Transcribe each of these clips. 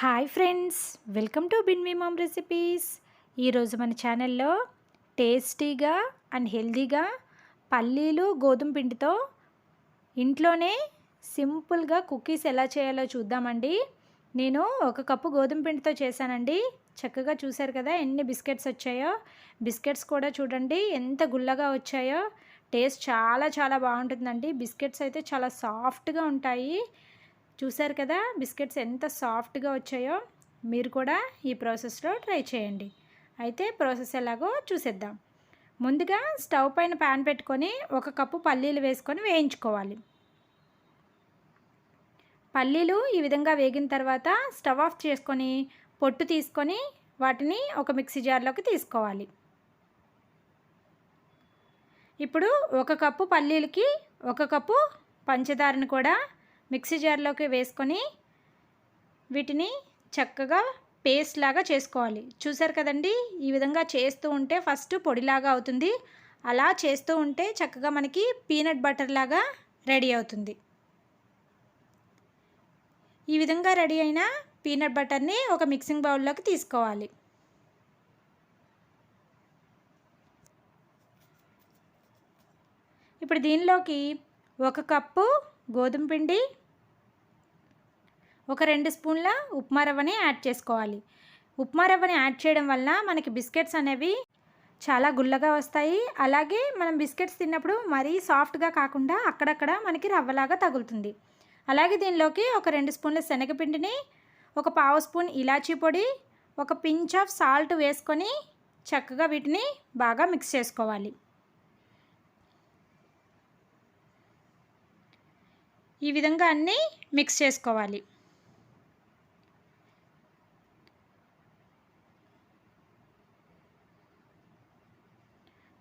Hi friends, welcome to బిన్వి mom recipes. ఈరోజు మన ఛానల్లో టేస్టీగా అండ్ హెల్తీగా పల్లీలు గోధుమ పిండితో ఇంట్లోనే సింపుల్గా కుకీస్ ఎలా చేయాలో చూద్దామండి. నేను 1 కప్పు గోధుమ పిండితో చేశానండి. చక్కగా చూశారు కదా ఎన్ని బిస్కెట్స్ వచ్చాయో. బిస్కెట్స్ కూడా చూడండి ఎంత గుల్లగా వచ్చాయో. టేస్ట్ చాలా చాలా బాగుంటుందండి. బిస్కెట్స్ అయితే చాలా సాఫ్ట్గా ఉంటాయి. చూశారు కదా బిస్కెట్స్ ఎంత సాఫ్ట్గా వచ్చాయో. మీరు కూడా ఈ ప్రాసెస్లో ట్రై చేయండి. అయితే ప్రాసెస్ ఎలాగో చూసేద్దాం. ముందుగా స్టవ్ పైన ప్యాన్ పెట్టుకొని 1 కప్పు పల్లీలు వేసుకొని వేయించుకోవాలి. పల్లీలు ఈ విధంగా వేగిన తర్వాత స్టవ్ ఆఫ్ చేసుకొని పొట్టు తీసుకొని వాటిని ఒక మిక్సీ జార్లోకి తీసుకోవాలి. ఇప్పుడు 1 కప్పు పల్లీలకి 1 కప్పు పంచదారను కూడా మిక్సీ జార్లోకి వేసుకొని వీటిని చక్కగా పేస్ట్ లాగా చేసుకోవాలి. చూసారు కదండి, ఈ విధంగా చేస్తూ ఉంటే ఫస్ట్ పొడిలాగా అవుతుంది. అలా చేస్తూ ఉంటే చక్కగా మనకి పీనట్ బటర్ లాగా రెడీ అవుతుంది. ఈ విధంగా రెడీ అయిన పీనట్ బటర్ని ఒక మిక్సింగ్ బౌల్లోకి తీసుకోవాలి. ఇప్పుడు దీనిలోకి 1 కప్పు గోధుమ పిండి, ఒక 2 స్పూన్ల ఉప్మా రవ్వని యాడ్ చేసుకోవాలి. ఉప్మా రవ్వని యాడ్ చేయడం వల్ల మనకి బిస్కెట్స్ అనేవి చాలా గుల్లగా వస్తాయి. అలాగే మనం బిస్కెట్స్ తిన్నప్పుడు మరీ సాఫ్ట్గా కాకుండా అక్కడక్కడ మనకి రవ్వలాగా తగులుతుంది. అలాగే దీనిలోకి ఒక 2 స్పూన్ల శనగపిండిని, ఒక పావు స్పూన్ ఇలాచీ పొడి, ఒక పించ్ ఆఫ్ సాల్ట్ వేసుకొని చక్కగా వీటిని బాగా మిక్స్ చేసుకోవాలి. ఈ విధంగా అన్నీ మిక్స్ చేసుకోవాలి.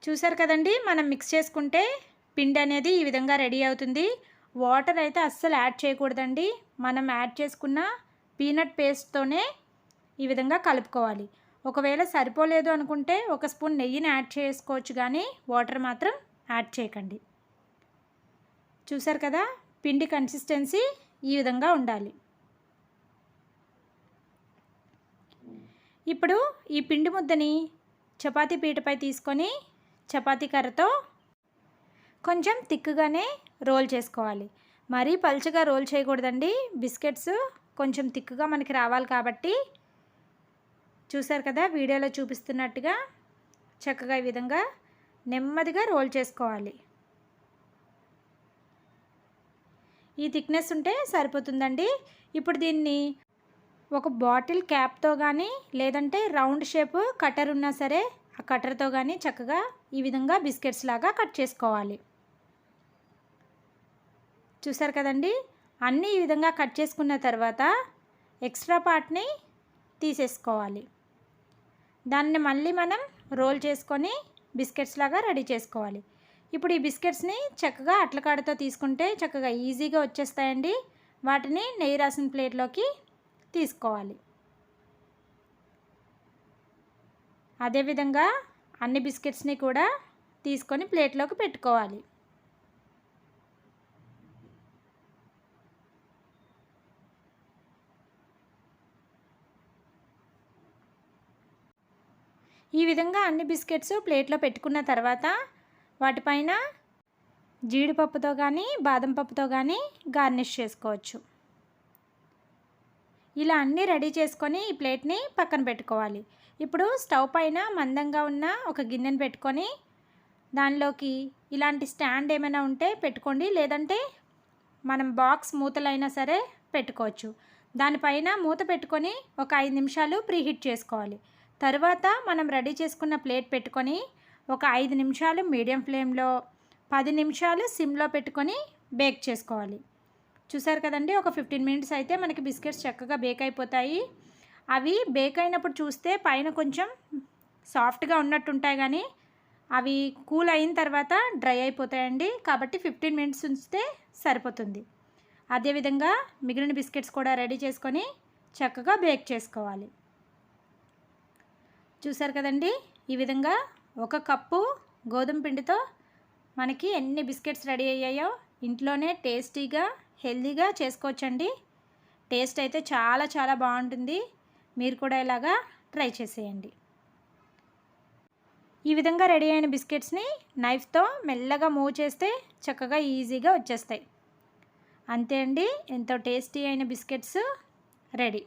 చూసారు కదండి, మనం మిక్స్ చేసుకుంటే పిండి అనేది ఈ విధంగా రెడీ అవుతుంది. వాటర్ అయితే అస్సలు యాడ్ చేయకూడదండి. మనం యాడ్ చేసుకున్న పీనట్ పేస్ట్తోనే ఈ విధంగా కలుపుకోవాలి. ఒకవేళ సరిపోలేదు అనుకుంటే 1 స్పూన్ నెయ్యిని యాడ్ చేసుకోవచ్చు, కానీ వాటర్ మాత్రం యాడ్ చేయకండి. చూసారు కదా, పిండి కన్సిస్టెన్సీ ఈ విధంగా ఉండాలి. ఇప్పుడు ఈ పిండి ముద్దని చపాతీ పీటపై తీసుకొని చపాతీ కర్రతో కొంచెం తిక్కుగానే రోల్ చేసుకోవాలి. మరీ పలుచగా రోల్ చేయకూడదండి. బిస్కెట్స్ కొంచెం తిక్కుగా మనకి రావాలి కాబట్టి చూసారు కదా వీడియోలో చూపిస్తున్నట్టుగా చక్కగా ఈ విధంగా నెమ్మదిగా రోల్ చేసుకోవాలి. ఈ థిక్నెస్ ఉంటే సరిపోతుందండి. ఇప్పుడు దీన్ని ఒక బాటిల్ క్యాప్తో కానీ లేదంటే రౌండ్ షేప్ కటర్ ఉన్నా సరే ఆ కట్టర్తో కానీ చక్కగా ఈ విధంగా బిస్కెట్స్ లాగా కట్ చేసుకోవాలి. చూసారు కదండి, అన్నీ ఈ విధంగా కట్ చేసుకున్న తర్వాత ఎక్స్ట్రా పార్ట్ని తీసేసుకోవాలి. దాన్ని మళ్ళీ మనం రోల్ చేసుకొని బిస్కెట్స్ లాగా రెడీ చేసుకోవాలి. ఇప్పుడు ఈ బిస్కెట్స్ని చక్కగా అట్లకాడతో తీసుకుంటే చక్కగా ఈజీగా వచ్చేస్తాయండి. వాటిని నెయ్యి రాసిన ప్లేట్లోకి తీసుకోవాలి. అదేవిధంగా అన్ని బిస్కెట్స్ని కూడా తీసుకొని ప్లేట్లోకి పెట్టుకోవాలి. ఈ విధంగా అన్ని బిస్కెట్స్ ప్లేట్లో పెట్టుకున్న తర్వాత వాటిపైన జీడిపప్పుతో కానీ బాదం పప్పుతో కానీ గార్నిష్ చేసుకోవచ్చు. ఇలా అన్నీ రెడీ చేసుకొని ఈ ప్లేట్ని పక్కన పెట్టుకోవాలి. ఇప్పుడు స్టవ్ పైన మందంగా ఉన్న ఒక గిన్నెను పెట్టుకొని దానిలోకి ఇలాంటి స్టాండ్ ఏమైనా ఉంటే పెట్టుకోండి, లేదంటే మనం బాక్స్ మూతలైనా సరే పెట్టుకోవచ్చు. దానిపైన మూత పెట్టుకొని ఒక 5 నిమిషాలు ప్రీహీట్ చేసుకోవాలి. తర్వాత మనం రెడీ చేసుకున్న ప్లేట్ పెట్టుకొని ఒక 5 నిమిషాలు మీడియం ఫ్లేమ్లో, 10 నిమిషాలు సిమ్లో పెట్టుకొని బేక్ చేసుకోవాలి. చూసారు కదండి, ఒక 15 మినిట్స్ అయితే మనకి బిస్కెట్స్ చక్కగా బేక్ అయిపోతాయి. అవి బేక్ అయినప్పుడు చూస్తే పైన కొంచెం సాఫ్ట్గా ఉన్నట్టుంటాయి, కానీ అవి కూల్ అయిన తర్వాత డ్రై అయిపోతాయండి. కాబట్టి 15 మినిట్స్ ఉంచితే సరిపోతుంది. అదేవిధంగా మిగిలిన బిస్కెట్స్ కూడా రెడీ చేసుకొని చక్కగా బేక్ చేసుకోవాలి. చూసారు కదండి, ఈ విధంగా 1 కప్పు గోధుమ పిండితో మనకి ఎన్ని బిస్కెట్స్ రెడీ అయ్యాయో. ఇంట్లోనే టేస్టీగా హెల్తీగా చేసుకోవచ్చండి. టేస్ట్ అయితే చాలా చాలా బాగుంటుంది. మీరు కూడా ఇలాగా ట్రై చేసేయండి. ఈ విధంగా రెడీ అయిన బిస్కెట్స్ని నైఫ్తో మెల్లగా మూవ్ చేస్తే చక్కగా ఈజీగా వచ్చేస్తాయి. అంతే అండి, ఎంతో టేస్టీ అయిన బిస్కెట్స్ రెడీ.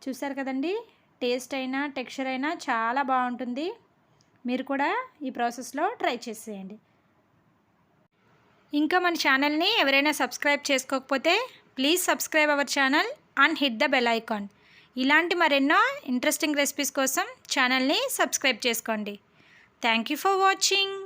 చూసారు కదండి, టేస్ట్ అయినా టెక్స్చర్ అయినా చాలా బాగుంటుంది. మీరు కూడా ఈ ప్రాసెస్లో ట్రై చేసేయండి. ఇంకా మన ఛానల్ని ఎవరైనా సబ్స్క్రైబ్ చేసుకోకపోతే please subscribe our channel and hit the bell icon. ఇలాంటి మరెన్నో ఇంట్రెస్టింగ్ రెసిపీస్ కోసం ఛానల్ని సబ్స్క్రైబ్ చేసుకోండి. Thank you for watching.